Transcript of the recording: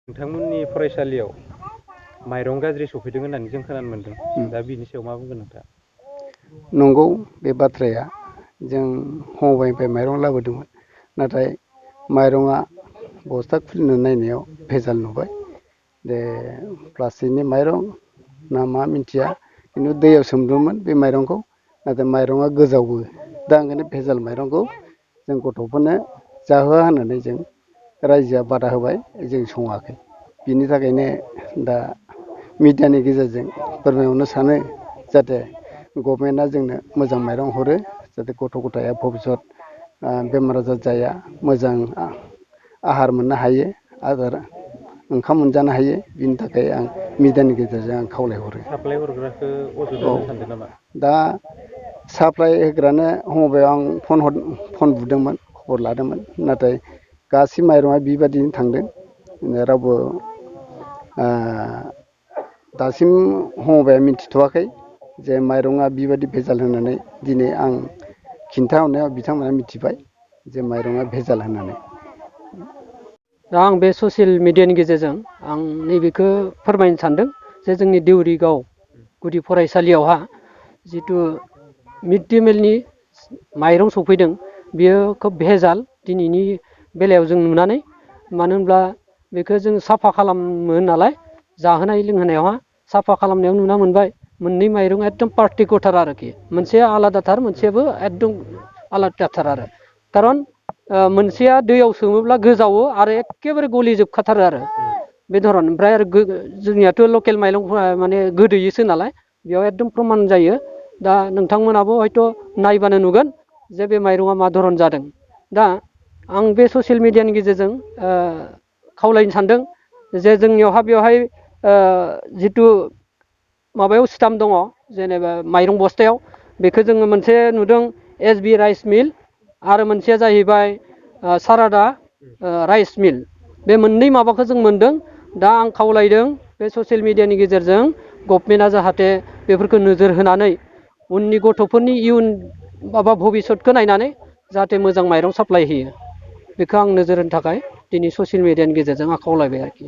नोंथांमोननि फरायसालियाव माइरं गाज्रि सफैदों होननानै जों खोनानो मोनदों। दा बिनि सायाव मा बुंगोन नोंथाङा? नंगौ बे बाथ्राया जों हमायनिफ्राय माइरं लाबोदोंमोन, नाथाय माइरंआ बस्था खुलिना नायनायाव भेजाल नुबाय। जे प्लास्टिकनि माइरं ना मा मिथिया, खिन्थु दैयाव सोमदोंमोन बे माइरंखौ, नाथाय माइरंआ गोजावो। दा ओंखायनो भेजाल माइरंखौ जों गथ'फोरनो जाहोआ होननानै जों रायजोआ बादा होबाय, जों सङाखै। बिनि थाखायनो दा मिडियानि गेजेरजों फोरमायहरनो सानो जाहाथे गभर्नमेन्टआ जोंनो मोजां माइरं हरो, जाहाथे गथ' गथाया भबिसत बेमार आजार जाया, मोजां आहार मोननो हायो, ओंखाम मोनजानो हायो। बिनि थाखाय आं मिडियानि गेजेरजों आं खावलायहरो। साप्लाय हरग्राखौ अजद होनो सानदों नामा? दा साप्लाय होग्रानो हमबायाव आं फन बुदोंमोन, खबर लादोंमोन, नाथाय गासै माइरंआ बिबादिनो थांदों। रावबो दासिम हमबाया मिथिथ'वाखै जे माइरंआ बिबादि भेजाल होननानै। दिनै आं खिन्थाहरनायाव बिथांमोना मिथिबाय जे माइरंआ भेजाल होननानै। दा आं बे ससियेल मिडियानि गेजेरजों आं नैबेखौ फोरमायनो सानदों जे जोंनि देउरिगाव गुदि फरायसालियावहा जिथु मिड दे मिलनि माइरं सफैदों, बियो खोब भेजाल दिनैनि बेलायाव जों नुनानै। मानो होनब्ला बेखौ जों साफा खालामो नालाय, जाहोनाय लोंहोनायावहा साफा खालामनायाव नुना मोनबाय मोननै माइरं एकदम पार्टिकुलार आरोखि, मोनसेया आलादाथार, मोनसेयाबो एकदम आलादाथार आरो। खारन मोनसेया दैयाव सोमोब्ला गोजावो आरो एखेबारे गलिजोबखाथारो आरो बे धरन। ओमफ्राय आरो जोंनियाथ' लकेल माइरंफोरा माने गोदैयोसो नालाय, बेयाव एकदम प्रमान जायो। दा नोंथांमोनाबो हयथ' नायबानो नुगोन जे बे माइरङा मा धरन जादों। दा आं बे ससियेल मिडियानि गेजेरजों खावलायनो सानदों जे जोंनियावहा बेवहाय जिथु माबायाव स्टाम्प दङ, जेनेबा माइरं बस्थायाव, बेखौ जोङो मोनसे नुदों SB राइस मिल, आरो मोनसेया जाहैबाय सारादा राइस मिल। बे मोननै माबाखौ जों मोनदों। दा आं खावलायदों बे ससियेल मिडियानि गेजेरजों गभर्नमेन्टआ जाहाथे बेफोरखौ नोजोर होनानै उननि गथ'फोरनि इयुन माबा भबिसतखौ नायनानै जाहाथे मोजां माइरं साप्लाय होयो, बेखौ आं नोजोर होनो थाखाय दिनै ससियेल मिडियानि गेजेरजों आं खावलायबाय आरोखि।